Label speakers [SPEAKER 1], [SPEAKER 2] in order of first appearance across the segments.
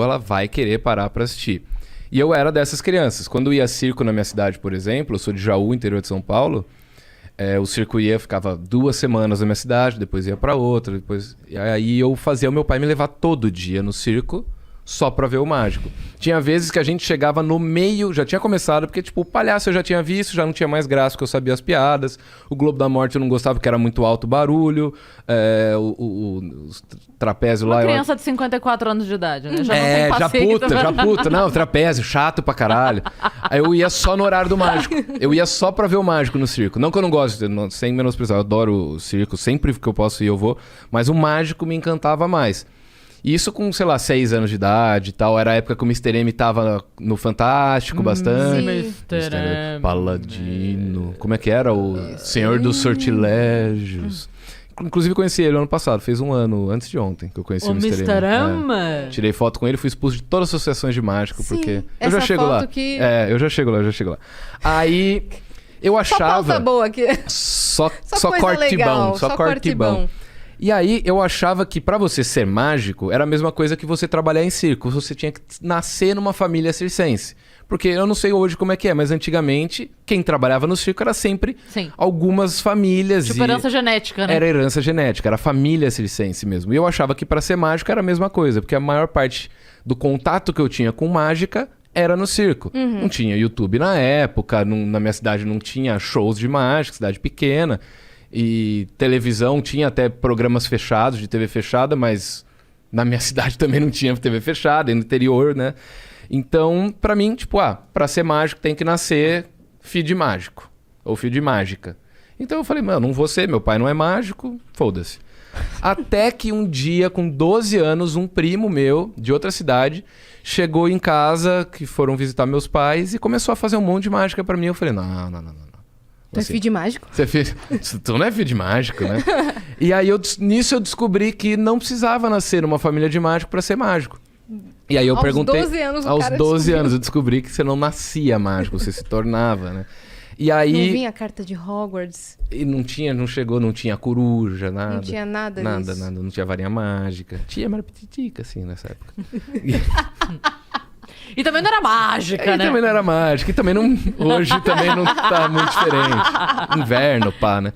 [SPEAKER 1] ela vai querer parar pra assistir. E eu era dessas crianças. Quando ia circo na minha cidade, por exemplo, eu sou de Jaú, interior de São Paulo, o circo ficava 2 semanas na minha cidade, depois ia pra outra, depois... E aí eu fazia o meu pai me levar todo dia no circo, só pra ver o mágico. Tinha vezes que a gente chegava no meio, já tinha começado, porque tipo, o palhaço eu já tinha visto, já não tinha mais graça, porque eu sabia as piadas. O Globo da Morte eu não gostava, porque era muito alto o barulho. Os trapézios lá...
[SPEAKER 2] Uma criança de 54 anos de idade, né? Já não tem
[SPEAKER 1] já
[SPEAKER 2] paciência.
[SPEAKER 1] puta. Não, trapézio, chato pra caralho. Aí eu ia só no horário do mágico. Eu ia só pra ver o mágico no circo. Não que eu não goste, sem menosprezar, eu adoro o circo, sempre que eu posso ir eu vou. Mas o mágico me encantava mais. Isso com, sei lá, 6 anos de idade e tal. Era a época que o Mr. M tava no Fantástico bastante.
[SPEAKER 2] Mr. M.
[SPEAKER 1] Paladino. Como é que era? O Senhor dos Sortilégios. Inclusive conheci ele ano passado. Fez 1 ano antes de ontem que eu conheci o Mr. M. Tirei foto com ele. Fui expulso de todas as associações de mágico.
[SPEAKER 3] Sim,
[SPEAKER 1] porque eu já chego lá.
[SPEAKER 3] Que...
[SPEAKER 1] eu já chego lá. Aí eu achava...
[SPEAKER 3] Só pauta boa aqui.
[SPEAKER 1] Só
[SPEAKER 3] coisa
[SPEAKER 1] corte
[SPEAKER 3] legal,
[SPEAKER 1] bom. Só corte bom. E aí eu achava que pra você ser mágico era a mesma coisa que você trabalhar em circo. Você tinha que nascer numa família circense. Porque eu não sei hoje como é que é, mas antigamente quem trabalhava no circo era sempre algumas famílias.
[SPEAKER 2] Tipo herança genética, né?
[SPEAKER 1] Era herança genética, era família circense mesmo. E eu achava que pra ser mágico era a mesma coisa, porque a maior parte do contato que eu tinha com mágica era no circo. Não tinha YouTube na época, na minha cidade não tinha shows de mágica, cidade pequena. E televisão, tinha até programas fechados, de TV fechada, mas na minha cidade também não tinha TV fechada, no interior, né? Então, pra mim, tipo, pra ser mágico tem que nascer filho de mágico, ou filho de mágica. Então eu falei, mano, não vou ser, meu pai não é mágico, foda-se. Até que um dia, com 12 anos, um primo meu, de outra cidade, chegou em casa, que foram visitar meus pais, e começou a fazer um monte de mágica pra mim. Eu falei, não.
[SPEAKER 3] Tu é filho de mágico?
[SPEAKER 1] Tu não é filho de mágico, né? E aí, nisso eu descobri que não precisava nascer numa família de mágico pra ser mágico. E aí eu perguntei... Aos 12 anos eu descobri que você não nascia mágico, você se tornava, né? E aí...
[SPEAKER 3] Não vinha a carta de Hogwarts?
[SPEAKER 1] E não tinha coruja, nada.
[SPEAKER 3] Não tinha nada disso?
[SPEAKER 1] Nada, não tinha varinha mágica. Tinha, mas era pititica, assim, nessa época.
[SPEAKER 2] E também não era mágica, né?
[SPEAKER 1] Também não era mágica. E também não... Hoje também não tá muito diferente. Inverno, pá, né?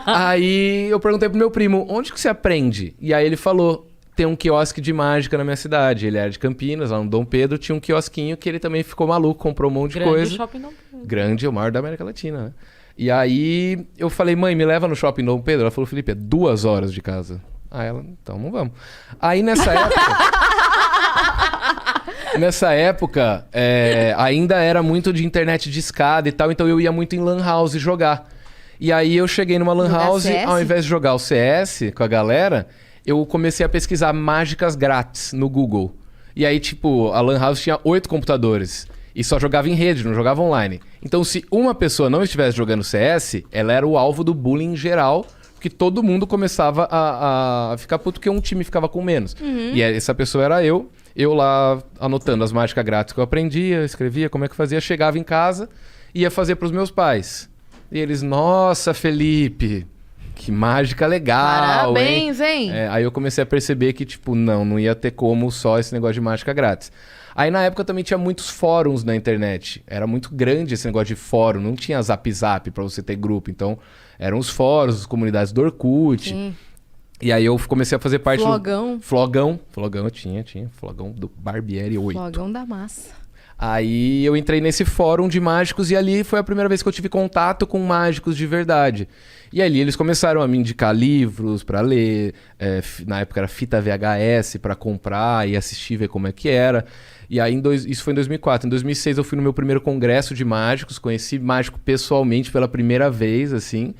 [SPEAKER 1] Aí eu perguntei pro meu primo, onde que você aprende? E aí ele falou, tem um quiosque de mágica na minha cidade. Ele era de Campinas, lá no Dom Pedro. Tinha um quiosquinho que ele também ficou maluco, comprou um monte de coisa.
[SPEAKER 2] Shopping Dom Pedro.
[SPEAKER 1] Grande, é o maior da América Latina, né? E aí eu falei, mãe, me leva no Shopping Dom Pedro. Ela falou, Felipe, é 2 horas de casa. Aí ela, então não vamos. Aí nessa época... ainda era muito de internet de escada e tal, então eu ia muito em Lan House jogar. E aí eu cheguei numa Lan House, ao invés de jogar o CS com a galera, eu comecei a pesquisar mágicas grátis no Google. E aí, tipo, a Lan House tinha 8 computadores. E só jogava em rede, não jogava online. Então, se uma pessoa não estivesse jogando CS, ela era o alvo do bullying geral, porque todo mundo começava a ficar puto porque um time ficava com menos. E essa pessoa era eu. Eu lá anotando as mágicas grátis que eu aprendia, escrevia como é que fazia, chegava em casa, ia fazer pros meus pais. E eles, nossa, Felipe, que mágica legal,
[SPEAKER 3] parabéns, hein?
[SPEAKER 1] Aí eu comecei a perceber que, tipo, não ia ter como só esse negócio de mágica grátis. Aí na época também tinha muitos fóruns na internet. Era muito grande esse negócio de fórum, não tinha Zap Zap pra você ter grupo. Então, eram os fóruns, as comunidades do Orkut.
[SPEAKER 3] Sim.
[SPEAKER 1] E aí eu comecei a fazer parte
[SPEAKER 3] Flogão.
[SPEAKER 1] do... Flogão eu tinha. Flogão do Barbieri 8.
[SPEAKER 3] Flogão da massa.
[SPEAKER 1] Aí eu entrei nesse fórum de mágicos e ali foi a primeira vez que eu tive contato com mágicos de verdade. E ali eles começaram a me indicar livros pra ler. Na época era fita VHS pra comprar e assistir, ver como é que era. E aí isso foi em 2004. Em 2006 eu fui no meu primeiro congresso de mágicos. Conheci mágico pessoalmente pela primeira vez, assim.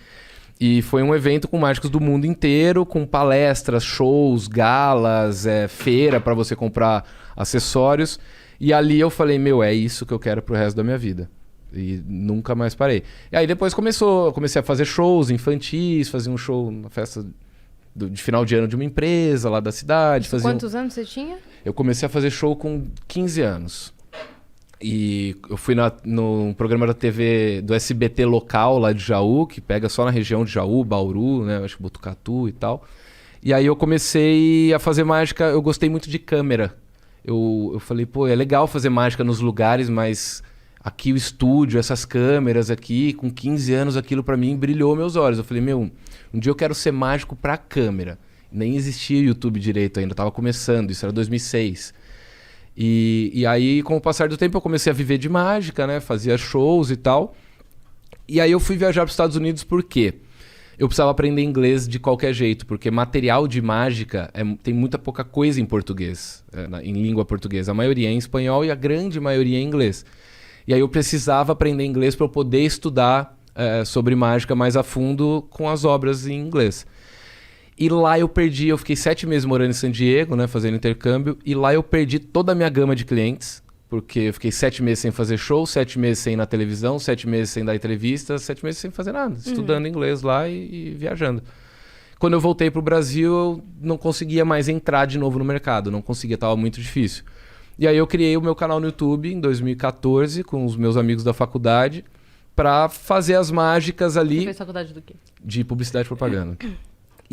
[SPEAKER 1] E foi um evento com mágicos do mundo inteiro, com palestras, shows, galas, feira para você comprar acessórios. E ali eu falei, é isso que eu quero pro resto da minha vida. E nunca mais parei. E aí depois comecei a fazer shows infantis, fazia um show na festa de final de ano de uma empresa lá da cidade.
[SPEAKER 3] Quantos anos você tinha?
[SPEAKER 1] Eu comecei a fazer show com 15 anos. E eu fui no programa da TV do SBT local lá de Jaú, que pega só na região de Jaú, Bauru, né? Acho que Botucatu e tal. E aí eu comecei a fazer mágica, eu gostei muito de câmera. eu falei, pô, é legal fazer mágica nos lugares, mas aqui o estúdio, essas câmeras aqui, com 15 anos, aquilo pra mim brilhou meus olhos. Eu falei, meu, um dia eu quero ser mágico pra câmera. Nem existia YouTube direito ainda, tava começando, isso era 2006. E aí, com o passar do tempo, eu comecei a viver de mágica, né? Fazia shows e tal. E aí eu fui viajar para os Estados Unidos por quê? Eu precisava aprender inglês de qualquer jeito, porque material de mágica tem muita pouca coisa em português, em língua portuguesa. A maioria é em espanhol e a grande maioria é em inglês. E aí eu precisava aprender inglês para eu poder estudar sobre mágica mais a fundo com as obras em inglês. E lá eu fiquei 7 meses morando em San Diego, né, fazendo intercâmbio, e lá eu perdi toda a minha gama de clientes, porque eu fiquei 7 meses sem fazer show, 7 meses sem ir na televisão, 7 meses sem dar entrevista, 7 meses sem fazer nada, estudando inglês lá e viajando. Quando eu voltei pro Brasil, eu não conseguia mais entrar de novo no mercado, não conseguia, estava muito difícil. E aí eu criei o meu canal no YouTube em 2014, com os meus amigos da faculdade, para fazer as mágicas ali...
[SPEAKER 2] Você fez faculdade do quê?
[SPEAKER 1] De publicidade e propaganda.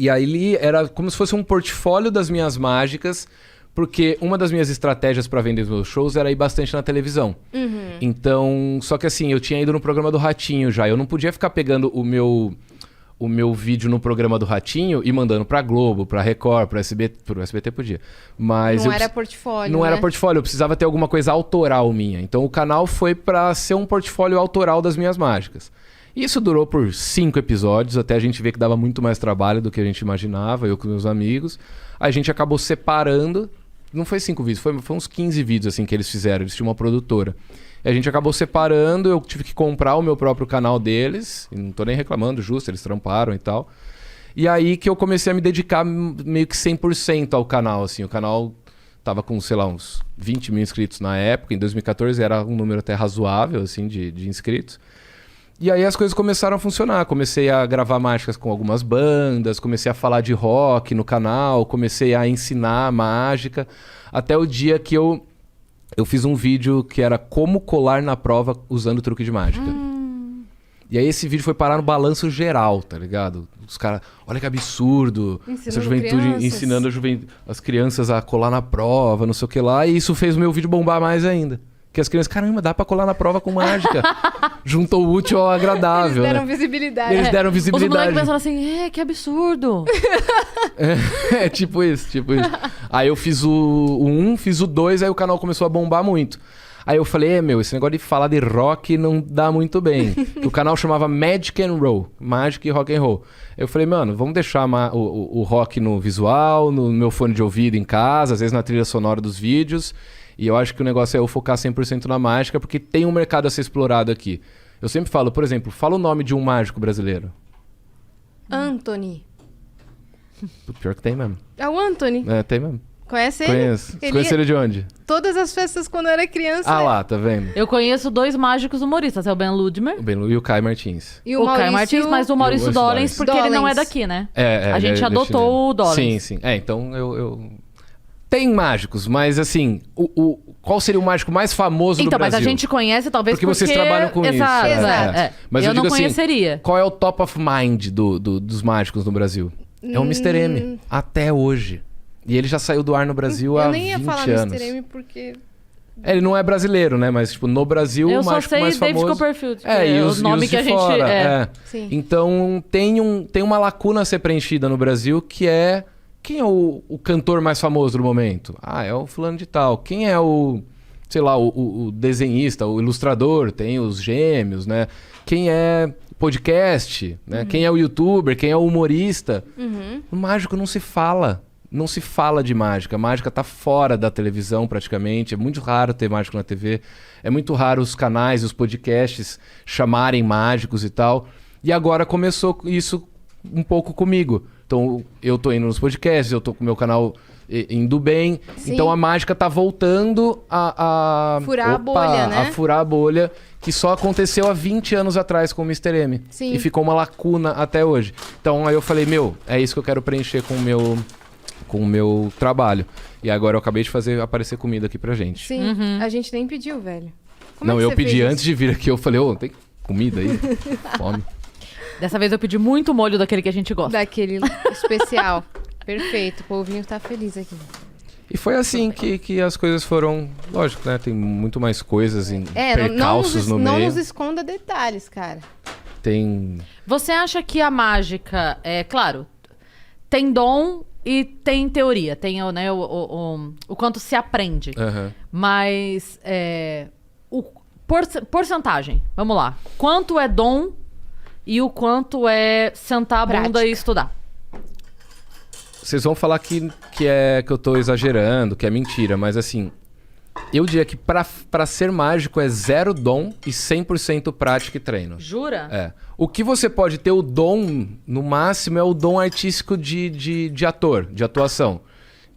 [SPEAKER 1] E aí era como se fosse um portfólio das minhas mágicas, porque uma das minhas estratégias para vender os meus shows era ir bastante na televisão. Então, só que assim, eu tinha ido no programa do Ratinho já, eu não podia ficar pegando o meu vídeo no programa do Ratinho e mandando pra Globo, pra Record, pro SBT podia. Mas
[SPEAKER 3] Não era portfólio,
[SPEAKER 1] Não
[SPEAKER 3] né?
[SPEAKER 1] era portfólio, eu precisava ter alguma coisa autoral minha. Então o canal foi pra ser um portfólio autoral das minhas mágicas. Isso durou por 5 episódios, até a gente ver que dava muito mais trabalho do que a gente imaginava, eu com meus amigos. A gente acabou separando, não foi 5 vídeos, foi uns 15 vídeos assim que eles fizeram, eles tinham uma produtora. E a gente acabou separando, eu tive que comprar o meu próprio canal deles, e não tô nem reclamando, justo, eles tramparam e tal. E aí que eu comecei a me dedicar meio que 100% ao canal, assim, o canal tava com, sei lá, uns 20 mil inscritos na época, em 2014 era um número até razoável, assim, de inscritos. E aí as coisas começaram a funcionar. Comecei a gravar mágicas com algumas bandas, comecei a falar de rock no canal, comecei a ensinar mágica, até o dia que eu fiz um vídeo que era como colar na prova usando truque de mágica. E aí esse vídeo foi parar no balanço geral, tá ligado? Os caras, olha que absurdo, essa juventude
[SPEAKER 3] crianças.
[SPEAKER 1] ensinando as crianças a colar na prova, não sei o que lá, e isso fez o meu vídeo bombar mais ainda. Porque as crianças, caramba, dá pra colar na prova com mágica. Juntou o útil ao agradável.
[SPEAKER 3] Eles deram
[SPEAKER 1] né?
[SPEAKER 3] visibilidade.
[SPEAKER 1] Eles deram
[SPEAKER 2] Os
[SPEAKER 1] visibilidade.
[SPEAKER 2] moleques pensaram assim, que absurdo.
[SPEAKER 1] É tipo isso. Aí eu fiz o 1, fiz o 2, aí o canal começou a bombar muito. Aí eu falei, esse negócio de falar de rock não dá muito bem. O canal chamava Magic and Roll, Magic e Rock and Roll. Eu falei, mano, vamos deixar o rock no visual, no meu fone de ouvido em casa, às vezes na trilha sonora dos vídeos. E eu acho que o negócio é eu focar 100% na mágica, porque tem um mercado a ser explorado aqui. Eu sempre falo, por exemplo, fala o nome de um mágico brasileiro.
[SPEAKER 3] Anthony.
[SPEAKER 1] Pior que tem mesmo.
[SPEAKER 3] É o Anthony.
[SPEAKER 1] É, tem mesmo.
[SPEAKER 3] Conhece ele?
[SPEAKER 1] Conheço. Você
[SPEAKER 3] Ele-
[SPEAKER 1] conhece ele de onde?
[SPEAKER 3] Todas as festas quando eu era criança.
[SPEAKER 1] Ah lá, tá vendo?
[SPEAKER 2] Eu conheço 2 mágicos humoristas, é o Ben Ludmer,
[SPEAKER 1] O Ben Lu e o Caio Martins.
[SPEAKER 3] E
[SPEAKER 2] o Caio Martins, mas o Maurício
[SPEAKER 1] Maurício
[SPEAKER 2] Dollens, porque ele não é
[SPEAKER 3] Dollens.
[SPEAKER 2] daqui, né?
[SPEAKER 1] É,
[SPEAKER 2] A gente
[SPEAKER 1] ele é
[SPEAKER 2] adotou
[SPEAKER 1] chileno.
[SPEAKER 2] o Dollens.
[SPEAKER 1] Sim, sim. Então eu... Tem mágicos, mas assim, qual seria o mágico mais famoso
[SPEAKER 2] Então,
[SPEAKER 1] do
[SPEAKER 2] mas
[SPEAKER 1] Brasil?
[SPEAKER 2] a gente conhece talvez
[SPEAKER 1] Porque vocês trabalham com isso.
[SPEAKER 2] Exato,
[SPEAKER 3] Exato.
[SPEAKER 1] Mas
[SPEAKER 2] eu
[SPEAKER 1] eu
[SPEAKER 2] não
[SPEAKER 1] digo assim,
[SPEAKER 2] conheceria.
[SPEAKER 1] Qual é o top of mind dos mágicos no Brasil? É o Mr. M, até hoje. E ele já saiu do ar no Brasil há
[SPEAKER 3] Eu
[SPEAKER 1] 20
[SPEAKER 3] nem ia falar
[SPEAKER 1] anos.
[SPEAKER 3] Mr. M porque...
[SPEAKER 1] Ele não é brasileiro, né? Mas, tipo, no Brasil,
[SPEAKER 2] Eu
[SPEAKER 1] o
[SPEAKER 2] só
[SPEAKER 1] mágico
[SPEAKER 2] sei
[SPEAKER 1] mais
[SPEAKER 2] David
[SPEAKER 1] famoso...
[SPEAKER 2] Copperfield, que
[SPEAKER 1] É, e
[SPEAKER 2] é
[SPEAKER 1] os
[SPEAKER 2] o nome
[SPEAKER 1] os
[SPEAKER 2] que
[SPEAKER 1] de
[SPEAKER 2] a gente...
[SPEAKER 1] fora,
[SPEAKER 2] é.
[SPEAKER 3] Sim.
[SPEAKER 1] Então, tem uma lacuna a ser preenchida no Brasil, que é... Quem é o cantor mais famoso do momento? Ah, é o fulano de tal. Quem é o desenhista, o ilustrador? Tem os gêmeos, né? Quem é podcast, né? Quem é o youtuber? Quem é o humorista? O mágico não se fala. Não se fala de mágica. A mágica tá fora da televisão praticamente. É muito raro ter mágico na TV. É muito raro os canais, os podcasts chamarem mágicos e tal. E agora começou isso um pouco comigo. Então eu tô indo nos podcasts, eu tô com o meu canal indo bem.
[SPEAKER 3] Sim.
[SPEAKER 1] Então a mágica tá voltando a
[SPEAKER 3] Furar a bolha, né?
[SPEAKER 1] A furar a bolha, que só aconteceu há 20 anos atrás com o Mr. M.
[SPEAKER 3] Sim.
[SPEAKER 1] E ficou uma lacuna até hoje. Então aí eu falei, é isso que eu quero preencher com o meu trabalho. E agora eu acabei de fazer aparecer comida aqui pra gente.
[SPEAKER 3] Sim, a gente nem pediu, velho. Como
[SPEAKER 1] Não,
[SPEAKER 3] é que
[SPEAKER 1] eu
[SPEAKER 3] você
[SPEAKER 1] pedi
[SPEAKER 3] fez
[SPEAKER 1] antes de vir aqui, eu falei, tem comida aí? Fome.
[SPEAKER 2] Dessa vez eu pedi muito molho daquele que a gente
[SPEAKER 3] isso?
[SPEAKER 2] gosta.
[SPEAKER 3] Daquele especial. Perfeito, o povinho tá feliz aqui.
[SPEAKER 1] E foi assim que as coisas foram... Lógico, né? Tem muito mais coisas, percalços no
[SPEAKER 3] não
[SPEAKER 1] meio.
[SPEAKER 3] nos esconda detalhes, cara.
[SPEAKER 1] Tem...
[SPEAKER 2] Você acha que a mágica, claro, tem dom e tem teoria, tem né, o quanto se aprende.
[SPEAKER 1] Aham.
[SPEAKER 2] Mas porcentagem, vamos lá. Quanto é dom e o quanto é sentar a bunda
[SPEAKER 3] Prática.
[SPEAKER 2] e estudar?
[SPEAKER 1] Vocês vão falar que eu tô exagerando, que é mentira, mas assim... Eu diria que pra ser mágico é 0 dom e 100% prática e treino.
[SPEAKER 2] Jura?
[SPEAKER 1] É. O que você pode ter o dom, no máximo, é o dom artístico de ator, de atuação.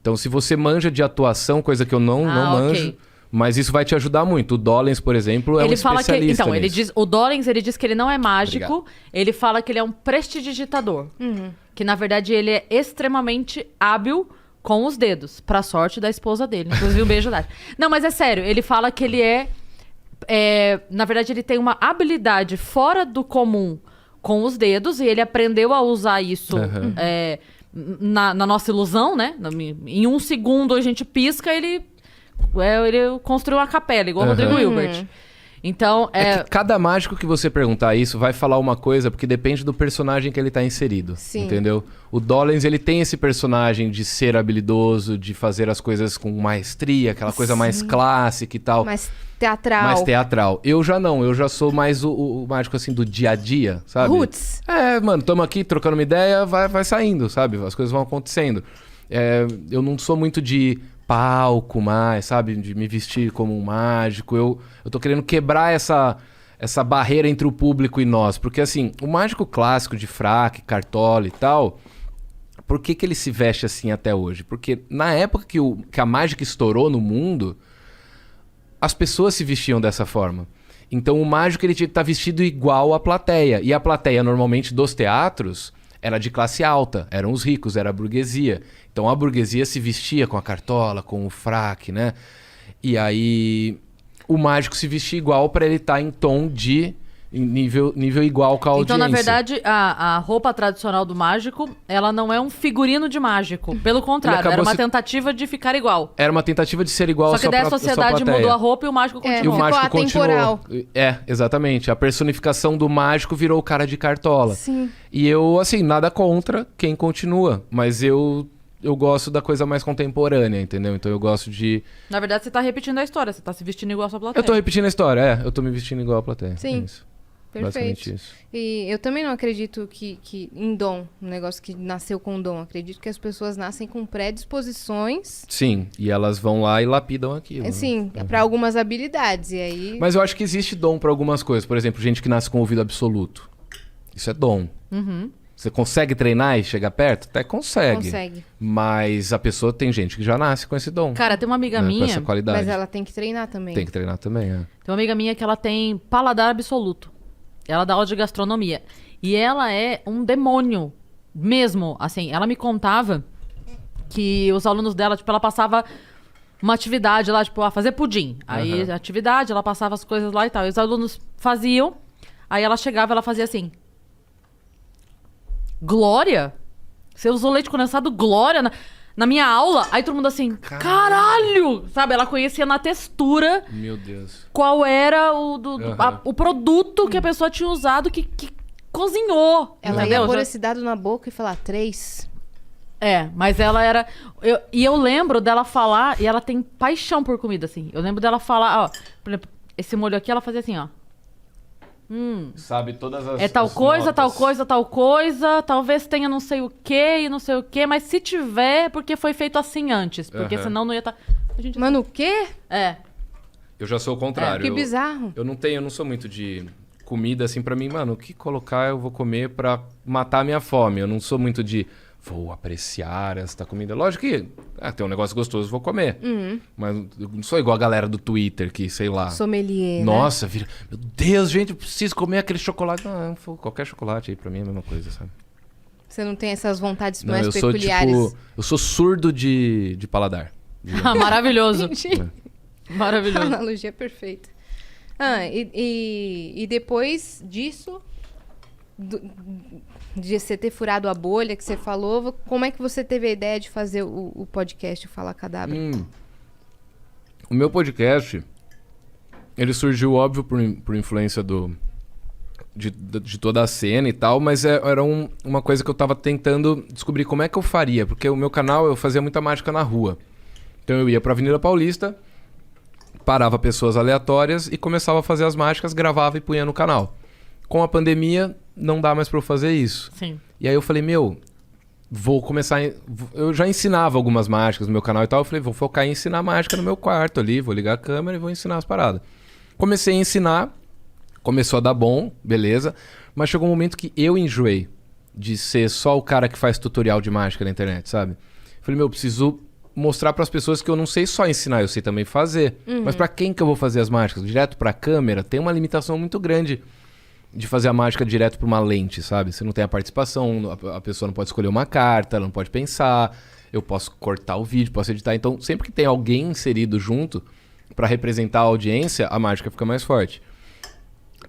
[SPEAKER 1] Então, se você manja de atuação, coisa que eu não manjo,
[SPEAKER 2] ok.
[SPEAKER 1] mas isso vai te ajudar muito. O Dollens, por exemplo, é um especialista
[SPEAKER 2] Então,
[SPEAKER 1] nisso.
[SPEAKER 2] o Dollens, ele diz que ele não é mágico,
[SPEAKER 1] Obrigado.
[SPEAKER 2] ele fala que ele é um prestidigitador. Que, na verdade, ele é extremamente hábil com os dedos, pra sorte da esposa dele. Inclusive, um beijo, Dati. Não, mas é sério, ele fala que ele na verdade, ele tem uma habilidade fora do comum com os dedos, e ele aprendeu a usar isso na nossa ilusão, né? Em 1 segundo a gente pisca, ele construiu uma capela, igual o Rodrigo Hilbert. Então,
[SPEAKER 1] É que cada mágico que você perguntar isso vai falar uma coisa, porque depende do personagem que ele tá inserido.
[SPEAKER 3] Sim.
[SPEAKER 1] Entendeu? O Dollens, ele tem esse personagem de ser habilidoso, de fazer as coisas com maestria, aquela coisa mais clássica e tal.
[SPEAKER 3] Mais teatral.
[SPEAKER 1] Mais teatral. Eu já não, eu já sou mais o mágico assim do dia a dia, sabe?
[SPEAKER 3] Roots.
[SPEAKER 1] Mano, tamo aqui trocando uma ideia, vai saindo, sabe? As coisas vão acontecendo. Eu não sou muito de palco mais, sabe? De me vestir como um mágico. Eu tô querendo quebrar essa barreira entre o público e nós. Porque assim, o mágico clássico de fraque, cartola e tal... Por que ele se veste assim até hoje? Porque na época que a mágica estourou no mundo... As pessoas se vestiam dessa forma. Então o mágico ele tinha que estar vestido igual à plateia. E a plateia, normalmente, dos teatros, era de classe alta. Eram os ricos, era a burguesia. Então a burguesia se vestia com a cartola, com o fraque, né? E aí o mágico se vestia igual para ele estar em tom de... Em nível igual com a audiência.
[SPEAKER 2] Então, na verdade, a roupa tradicional do mágico, ela não é um figurino de mágico. Pelo contrário, era uma tentativa de ficar igual.
[SPEAKER 1] Era uma tentativa de ser igual
[SPEAKER 2] Só que daí a sociedade mudou a roupa e o mágico
[SPEAKER 3] É,
[SPEAKER 1] E o
[SPEAKER 2] continuou.
[SPEAKER 3] ficou
[SPEAKER 1] mágico
[SPEAKER 3] atemporal.
[SPEAKER 1] continuou. Exatamente. A personificação do mágico virou o cara de cartola.
[SPEAKER 3] Sim.
[SPEAKER 1] E eu, assim, nada contra quem continua. Mas eu gosto da coisa mais contemporânea, entendeu? Então eu gosto de...
[SPEAKER 2] Na verdade, você tá repetindo a história. Você tá se vestindo igual a sua plateia.
[SPEAKER 1] Eu tô repetindo a história, eu tô me vestindo igual a plateia.
[SPEAKER 3] Sim.
[SPEAKER 1] É isso.
[SPEAKER 3] Perfeito.
[SPEAKER 1] Basicamente isso.
[SPEAKER 3] E eu também não acredito que em dom, um negócio que nasceu com dom. Acredito que as pessoas nascem com predisposições,
[SPEAKER 1] Sim, e elas vão lá e lapidam aquilo. né?
[SPEAKER 3] assim, pra algumas habilidades. E aí.
[SPEAKER 1] Mas eu acho que existe dom pra algumas coisas. Por exemplo, gente que nasce com ouvido absoluto. Isso é dom. Você consegue treinar e chegar perto? Até consegue.
[SPEAKER 3] Consegue.
[SPEAKER 1] Mas a pessoa tem gente que já nasce com esse dom.
[SPEAKER 2] Cara, tem uma amiga
[SPEAKER 1] né? Com
[SPEAKER 2] minha...
[SPEAKER 1] essa qualidade.
[SPEAKER 3] Mas ela tem que treinar também.
[SPEAKER 1] Tem que treinar também,
[SPEAKER 2] Tem uma amiga minha que ela tem paladar absoluto. Ela dá aula de gastronomia. E ela é um demônio mesmo. Assim, ela me contava que os alunos dela, tipo, ela passava uma atividade lá, tipo, fazer pudim. Aí, atividade, ela passava as coisas lá e tal. E os alunos faziam. Aí ela chegava e ela fazia assim... Glória? Você usou leite condensado Glória na minha aula? Aí todo mundo assim, caralho! Sabe, ela conhecia na textura
[SPEAKER 1] Meu Deus.
[SPEAKER 2] qual era o produto que a pessoa tinha usado que cozinhou.
[SPEAKER 3] Ela
[SPEAKER 2] entendeu?
[SPEAKER 3] ia pôr esse dado na boca e falar 3.
[SPEAKER 2] Mas ela era... eu lembro dela falar, e ela tem paixão por comida, assim. Eu lembro dela falar, ó, por exemplo, esse molho aqui, ela fazia assim, ó.
[SPEAKER 1] Sabe todas as
[SPEAKER 2] É tal
[SPEAKER 1] as
[SPEAKER 2] coisa,
[SPEAKER 1] notas.
[SPEAKER 2] tal coisa, tal coisa. Talvez tenha não sei o que e não sei o que. Mas se tiver, é porque foi feito assim antes. Porque senão não ia estar...
[SPEAKER 3] Mano, o quê?
[SPEAKER 1] Eu já sou o contrário.
[SPEAKER 3] Que
[SPEAKER 1] eu,
[SPEAKER 3] bizarro.
[SPEAKER 1] eu não sou muito de comida assim pra mim, mano. O que colocar eu vou comer pra matar a minha fome. Eu não sou muito de vou apreciar esta comida. Lógico que tem um negócio gostoso, vou comer. Mas eu não sou igual a galera do Twitter que, sei lá.
[SPEAKER 3] Sommelier, né?
[SPEAKER 1] Nossa, vira. Meu Deus, gente, eu preciso comer aquele chocolate. Não, qualquer chocolate aí pra mim é a mesma coisa, sabe?
[SPEAKER 3] Você não tem essas vontades
[SPEAKER 1] Não,
[SPEAKER 3] mais
[SPEAKER 1] eu sou
[SPEAKER 3] peculiares.
[SPEAKER 1] tipo. Eu sou surdo de paladar.
[SPEAKER 2] Maravilhoso.
[SPEAKER 3] Entendi. A
[SPEAKER 2] Maravilhoso.
[SPEAKER 3] analogia é perfeita. E depois disso, de você ter furado a bolha que você falou, como é que você teve a ideia de fazer o podcast Fala Cadabra?
[SPEAKER 1] O meu podcast, ele surgiu, óbvio, por influência de toda a cena e tal, mas era uma coisa que eu tava tentando descobrir como é que eu faria, porque o meu canal eu fazia muita mágica na rua. Então eu ia pra Avenida Paulista, parava pessoas aleatórias e começava a fazer as mágicas, gravava e punha no canal. Com a pandemia, não dá mais pra eu fazer isso.
[SPEAKER 2] Sim.
[SPEAKER 1] E aí eu falei, vou começar... Eu já ensinava algumas mágicas no meu canal e tal, eu falei, vou focar em ensinar mágica no meu quarto ali, vou ligar a câmera e vou ensinar as paradas. Comecei a ensinar, começou a dar bom, beleza, mas chegou um momento que eu enjoei de ser só o cara que faz tutorial de mágica na internet, sabe? Falei, eu preciso mostrar para as pessoas que eu não sei só ensinar, eu sei também fazer. Mas para quem que eu vou fazer as mágicas? Direto para a câmera? Tem uma limitação muito grande de fazer a mágica direto para uma lente, sabe? Você não tem a participação, a pessoa não pode escolher uma carta, ela não pode pensar, eu posso cortar o vídeo, posso editar. Então, sempre que tem alguém inserido junto para representar a audiência, a mágica fica mais forte.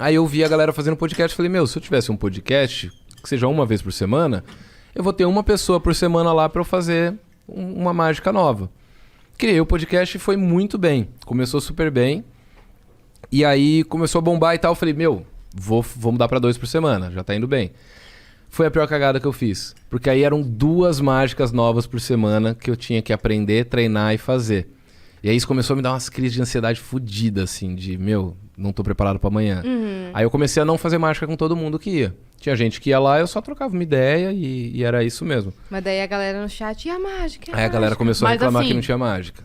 [SPEAKER 1] Aí eu vi a galera fazendo podcast e falei, se eu tivesse um podcast, que seja uma vez por semana, eu vou ter uma pessoa por semana lá para eu fazer uma mágica nova. Criei o podcast e foi muito bem. Começou super bem. E aí começou a bombar e tal. Eu falei, vou mudar pra 2 por semana. Já tá indo bem. Foi a pior cagada que eu fiz. Porque aí eram 2 mágicas novas por semana que eu tinha que aprender, treinar e fazer. E aí isso começou a me dar umas crises de ansiedade fodida, assim, de, não tô preparado pra amanhã. Aí eu comecei a não fazer mágica com todo mundo que ia. Tinha gente que ia lá, eu só trocava uma ideia e era isso mesmo.
[SPEAKER 3] Mas daí a galera no chat, e a mágica?
[SPEAKER 1] Aí a galera começou a
[SPEAKER 2] Mas
[SPEAKER 1] reclamar
[SPEAKER 2] assim,
[SPEAKER 1] que não tinha mágica.